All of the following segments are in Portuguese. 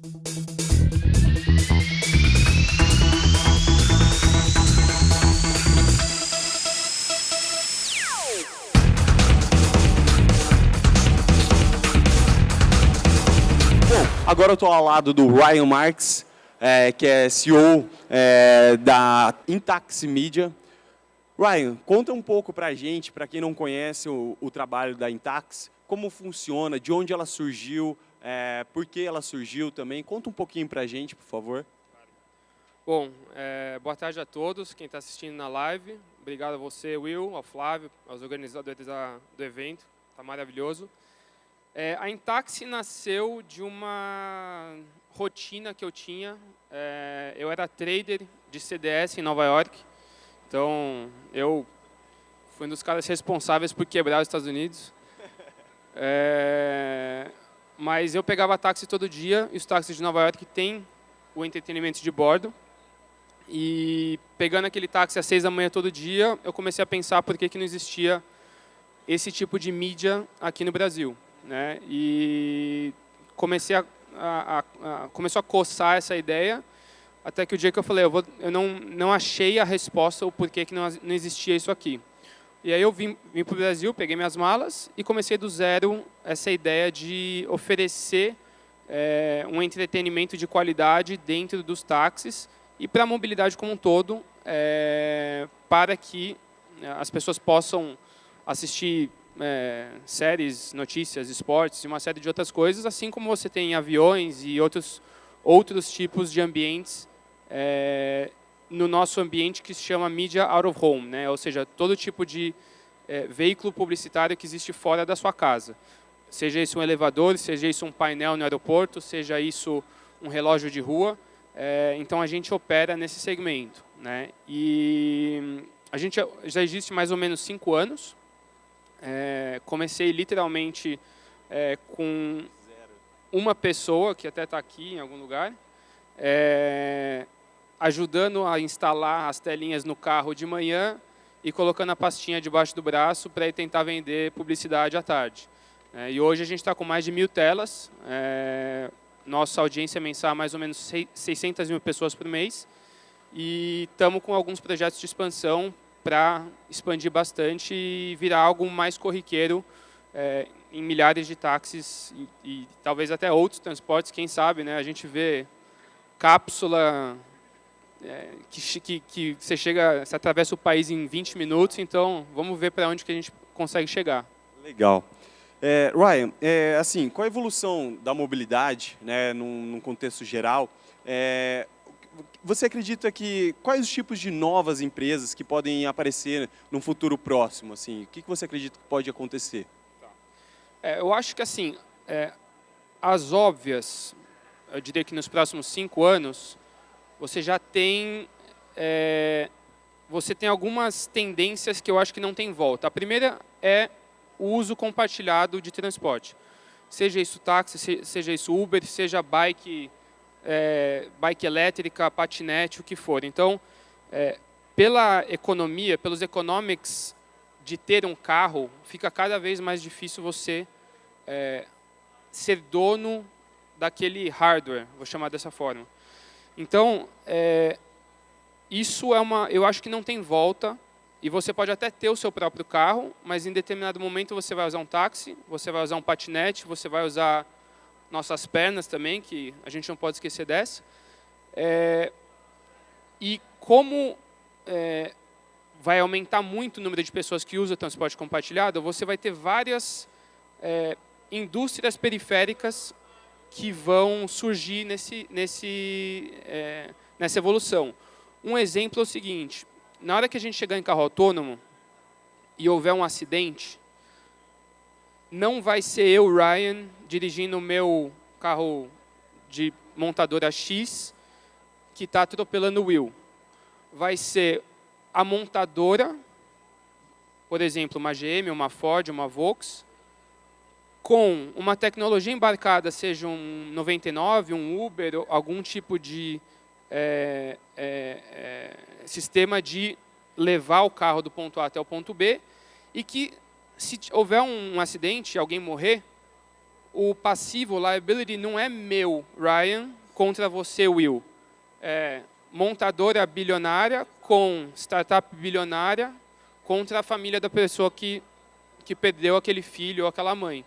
Agora eu estou ao lado do Ryan Marks, que é CEO da Intax Media. Ryan, conta um pouco para a gente, para quem não conhece o trabalho da Intax, como funciona, de onde ela surgiu, por que ela surgiu também. Conta um pouquinho para a gente, por favor. Bom, boa tarde a todos, quem está assistindo na live. Obrigado a você, Will, ao Flávio, aos organizadores do evento. Está maravilhoso. A Intax nasceu de uma rotina que eu tinha. Eu era trader de CDS em Nova York. Então, eu fui um dos caras responsáveis por quebrar os Estados Unidos. Mas eu pegava táxi todo dia, e os táxis de Nova York têm o entretenimento de bordo. E pegando aquele táxi às 6 da manhã todo dia, eu comecei a pensar por que não existia esse tipo de mídia aqui no Brasil, né? E comecei começou a coçar essa ideia, até que o dia que eu falei, eu não achei a resposta, o porquê que não existia isso aqui. E aí eu vim para o Brasil, peguei minhas malas e comecei do zero essa ideia de oferecer um entretenimento de qualidade dentro dos táxis e para a mobilidade como um todo, para que as pessoas possam assistir séries, notícias, esportes e uma série de outras coisas, assim como você tem aviões e outros tipos de ambientes no nosso ambiente que se chama Media Out of Home, né? Ou seja, todo tipo de veículo publicitário que existe fora da sua casa. Seja isso um elevador, seja isso um painel no aeroporto, seja isso um relógio de rua. Então, a gente opera nesse segmento, né? E a gente já existe mais ou menos 5 anos. Comecei literalmente com uma pessoa, que até está aqui em algum lugar, ajudando a instalar as telinhas no carro de manhã e colocando a pastinha debaixo do braço para ir tentar vender publicidade à tarde. E hoje a gente está com mais de 1.000 telas. Nossa audiência mensal é mais ou menos 600 mil pessoas por mês. E estamos com alguns projetos de expansão para expandir bastante e virar algo mais corriqueiro em milhares de táxis e talvez até outros transportes, quem sabe, né? A gente vê cápsula que você chega, você atravessa o país em 20 minutos, então vamos ver para onde que a gente consegue chegar. Legal. Ryan, assim, com a evolução da mobilidade, né, num contexto geral, você acredita que quais os tipos de novas empresas que podem aparecer no futuro próximo? Assim, o que você acredita que pode acontecer? Eu acho que assim, as óbvias, eu diria que nos próximos 5 anos, você já tem algumas tendências que eu acho que não tem volta. A primeira é o uso compartilhado de transporte. Seja isso táxi, seja isso Uber, seja bike elétrica, patinete, o que for. Então, pela economia, pelos economics de ter um carro, fica cada vez mais difícil você ser dono daquele hardware, vou chamar dessa forma. Então, isso eu acho que não tem volta, e você pode até ter o seu próprio carro, mas em determinado momento você vai usar um táxi, você vai usar um patinete, você vai usar nossas pernas também, que a gente não pode esquecer dessa. E como vai aumentar muito o número de pessoas que usam transporte compartilhado, você vai ter várias indústrias periféricas que vão surgir nessa evolução. Um exemplo é o seguinte: na hora que a gente chegar em carro autônomo e houver um acidente, não vai ser eu, Ryan, dirigindo o meu carro de montadora X que está atropelando o Will. Vai ser a montadora, por exemplo, uma GM, uma Ford, uma Volks, com uma tecnologia embarcada, seja um 99, um Uber, algum tipo de sistema de levar o carro do ponto A até o ponto B, e que, se houver um acidente e alguém morrer, o passivo, liability, não é meu, Ryan, contra você, Will. É montadora bilionária com startup bilionária contra a família da pessoa que perdeu aquele filho ou aquela mãe.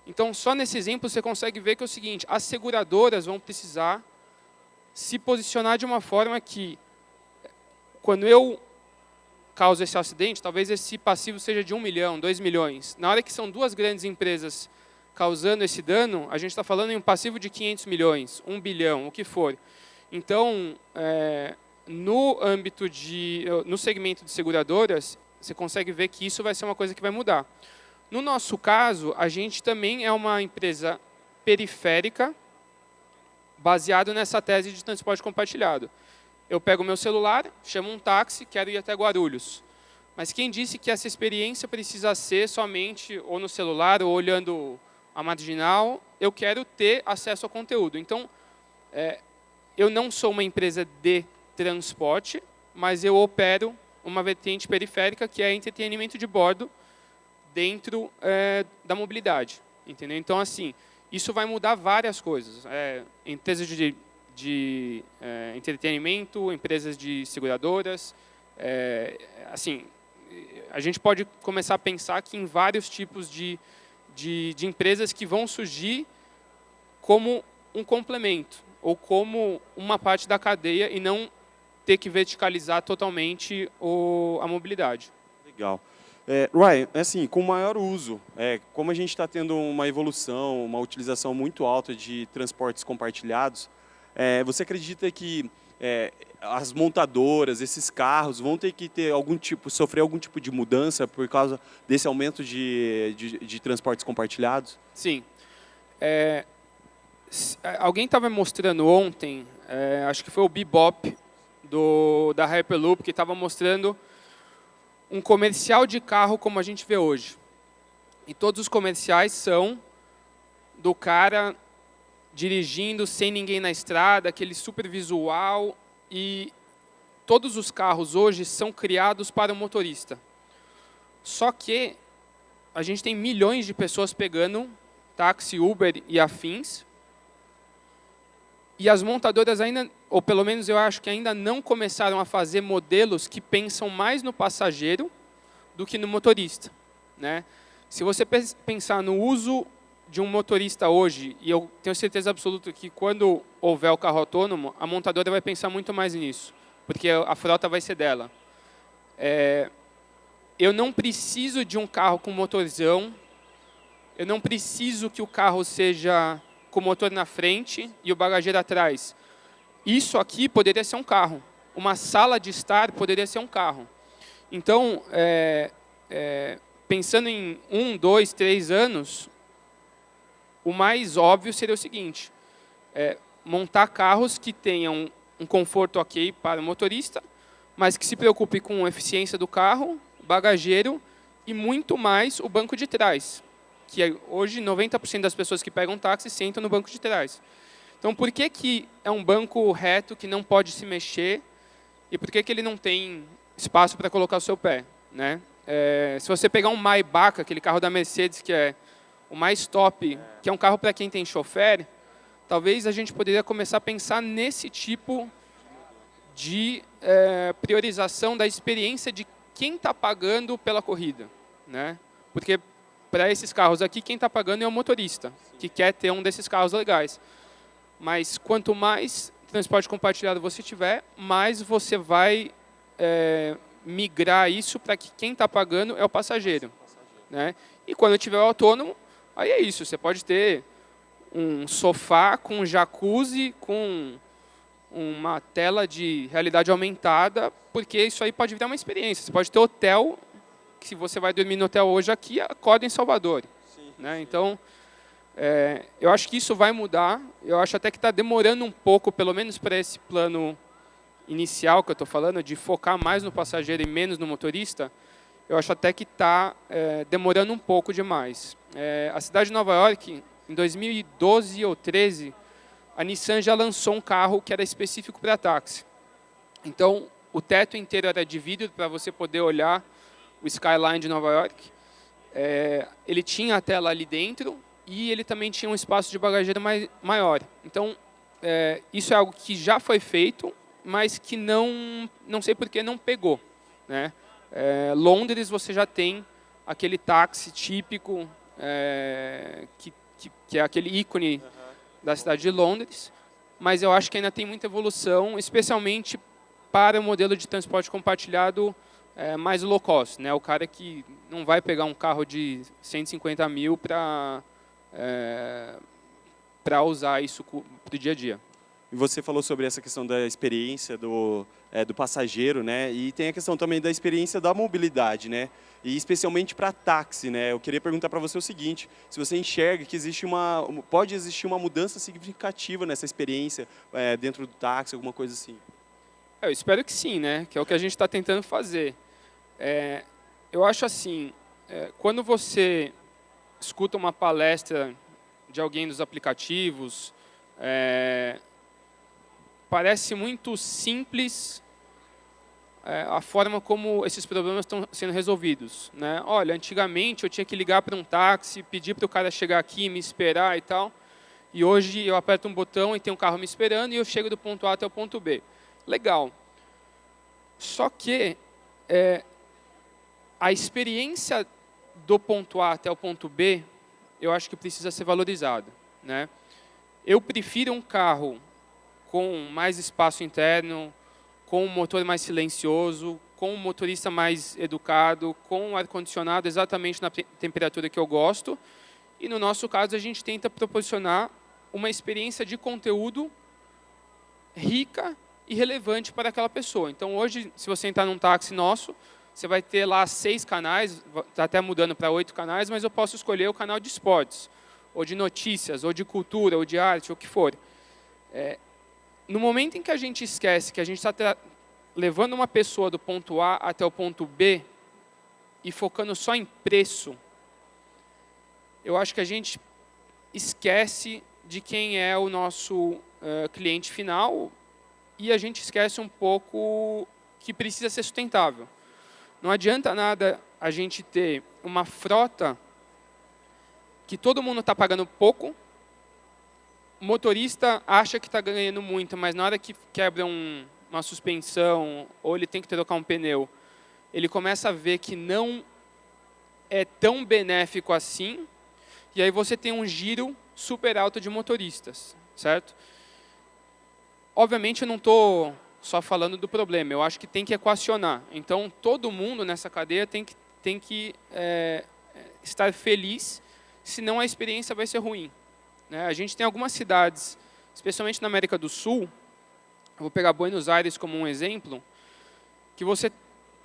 Então, só nesse exemplo você consegue ver que é o seguinte, as seguradoras vão precisar se posicionar de uma forma que, quando eu causo esse acidente, talvez esse passivo seja de 1 milhão, 2 milhões. Na hora que são duas grandes empresas causando esse dano, a gente está falando em um passivo de 500 milhões, 1 bilhão, o que for. Então, no segmento de seguradoras, você consegue ver que isso vai ser uma coisa que vai mudar. No nosso caso, a gente também é uma empresa periférica, baseado nessa tese de transporte compartilhado. Eu pego o meu celular, chamo um táxi, quero ir até Guarulhos. Mas quem disse que essa experiência precisa ser somente ou no celular ou olhando a marginal? Eu quero ter acesso ao conteúdo. Então, eu não sou uma empresa de transporte, mas eu opero uma vertente periférica que é entretenimento de bordo dentro da mobilidade. Entendeu? Então, assim, isso vai mudar várias coisas. Empresas de entretenimento, empresas de seguradoras. Assim, a gente pode começar a pensar que em vários tipos de empresas que vão surgir como um complemento ou como uma parte da cadeia e não ter que verticalizar totalmente a mobilidade. Legal. Ryan, assim, com maior uso, como a gente está tendo uma evolução, uma utilização muito alta de transportes compartilhados, você acredita que as montadoras, esses carros, vão ter que sofrer algum tipo de mudança por causa desse aumento de transportes compartilhados? Sim. Alguém estava mostrando ontem, acho que foi o Bebop da Hyperloop, que estava mostrando um comercial de carro como a gente vê hoje. E todos os comerciais são do cara dirigindo sem ninguém na estrada, aquele super visual, e todos os carros hoje são criados para o motorista. Só que a gente tem milhões de pessoas pegando táxi, Uber e afins, e as montadoras ainda, ou pelo menos eu acho que ainda não começaram a fazer modelos que pensam mais no passageiro do que no motorista, né? Se você pensar no uso de um motorista hoje, e eu tenho certeza absoluta que quando houver o carro autônomo, a montadora vai pensar muito mais nisso, porque a frota vai ser dela. Eu não preciso de um carro com motorzão, eu não preciso que o carro seja com o motor na frente e o bagageiro atrás. Isso aqui poderia ser um carro. Uma sala de estar poderia ser um carro. Então, pensando em 1, 2, 3 anos, o mais óbvio seria o seguinte, montar carros que tenham um conforto ok para o motorista, mas que se preocupe com a eficiência do carro, bagageiro e muito mais o banco de trás, que hoje 90% das pessoas que pegam táxi sentam no banco de trás. Então, por que é um banco reto que não pode se mexer e por que ele não tem espaço para colocar o seu pé, né? Se você pegar um Maybach, aquele carro da Mercedes que é o mais top, que é um carro para quem tem chofer, talvez a gente poderia começar a pensar nesse tipo de priorização da experiência de quem está pagando pela corrida, né? Porque para esses carros aqui, quem está pagando é o motorista, que quer ter um desses carros legais. Mas quanto mais transporte compartilhado você tiver, mais você vai migrar isso para que quem está pagando é o passageiro, né? E quando tiver o autônomo, aí é isso. Você pode ter um sofá com um jacuzzi, com uma tela de realidade aumentada, porque isso aí pode virar uma experiência. Você pode ter hotel, que se você vai dormir no hotel hoje aqui, acorda em Salvador. Sim, né? Sim. Então, eu acho que isso vai mudar. Eu acho até que está demorando um pouco, pelo menos para esse plano inicial que eu estou falando, de focar mais no passageiro e menos no motorista. Eu acho até que está demorando um pouco demais. A cidade de Nova York, em 2012 ou 2013, a Nissan já lançou um carro que era específico para táxi. Então, o teto inteiro era de vidro para você poder olhar o skyline de Nova York. Ele tinha a tela ali dentro e ele também tinha um espaço de bagageiro maior. Então, isso é algo que já foi feito, mas que não sei por que não pegou, né? Londres você já tem aquele táxi típico, que é aquele ícone da cidade de Londres, mas eu acho que ainda tem muita evolução, especialmente para o modelo de transporte compartilhado mais low cost, né? O cara que não vai pegar um carro de 150 mil para usar isso para o dia a dia. E você falou sobre essa questão da experiência do passageiro, né? E tem a questão também da experiência da mobilidade, né? E especialmente para táxi, né? Eu queria perguntar para você o seguinte: se você enxerga que pode existir uma mudança significativa nessa experiência dentro do táxi, alguma coisa assim? Eu espero que sim, né? Que é o que a gente está tentando fazer. Eu acho assim, quando você escuta uma palestra de alguém dos aplicativos, parece muito simples a forma como esses problemas estão sendo resolvidos, né? Olha, antigamente eu tinha que ligar para um táxi, pedir para o cara chegar aqui, me esperar e tal, e hoje eu aperto um botão e tem um carro me esperando e eu chego do ponto A até o ponto B. Legal. Só que a experiência do ponto A até o ponto B, eu acho que precisa ser valorizada, né? Eu prefiro um carro com mais espaço interno, com um motor mais silencioso, com um motorista mais educado, com um ar-condicionado exatamente na temperatura que eu gosto. E no nosso caso, a gente tenta proporcionar uma experiência de conteúdo rica e relevante para aquela pessoa. Então, hoje, se você entrar num táxi nosso, você vai ter lá 6 canais, está até mudando para 8 canais, mas eu posso escolher o canal de esportes, ou de notícias, ou de cultura, ou de arte, ou o que for. No momento em que a gente esquece que a gente está levando uma pessoa do ponto A até o ponto B e focando só em preço, eu acho que a gente esquece de quem é o nosso cliente final e a gente esquece um pouco que precisa ser sustentável. Não adianta nada a gente ter uma frota que todo mundo está pagando pouco, o motorista acha que está ganhando muito, mas na hora que quebra uma suspensão ou ele tem que trocar um pneu, ele começa a ver que não é tão benéfico assim, e aí você tem um giro super alto de motoristas, certo? Obviamente eu não estou só falando do problema, eu acho que tem que equacionar. Então todo mundo nessa cadeia tem que estar feliz, senão a experiência vai ser ruim. A gente tem algumas cidades, especialmente na América do Sul, eu vou pegar Buenos Aires como um exemplo, que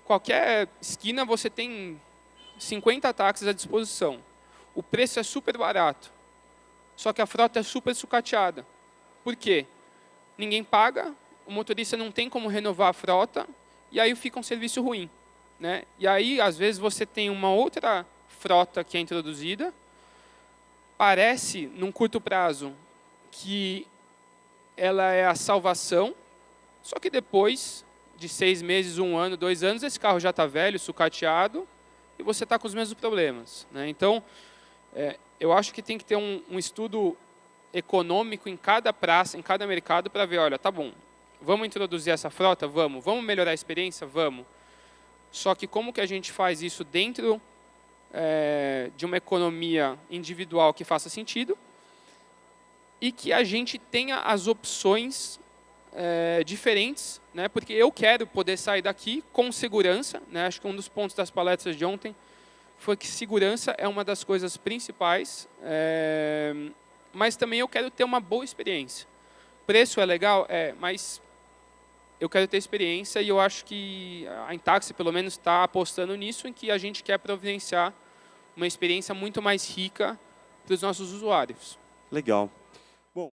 qualquer esquina você tem 50 táxis à disposição. O preço é super barato, só que a frota é super sucateada. Por quê? Ninguém paga, o motorista não tem como renovar a frota, e aí fica um serviço ruim, né? E aí, às vezes, você tem uma outra frota que é introduzida, parece, num curto prazo, que ela é a salvação, só que depois de 6 meses, 1 ano, 2 anos, esse carro já está velho, sucateado, e você está com os mesmos problemas, né? Então, eu acho que tem que ter um estudo econômico em cada praça, em cada mercado, para ver, olha, tá bom, vamos introduzir essa frota? Vamos melhorar a experiência? Vamos. Só que como que a gente faz isso dentro de uma economia individual que faça sentido e que a gente tenha as opções diferentes, né? Porque eu quero poder sair daqui com segurança, né? Acho que um dos pontos das palestras de ontem foi que segurança é uma das coisas principais, mas também eu quero ter uma boa experiência. Preço é legal? Mas eu quero ter experiência e eu acho que a Intaxi, pelo menos, está apostando nisso, em que a gente quer providenciar uma experiência muito mais rica para os nossos usuários. Legal.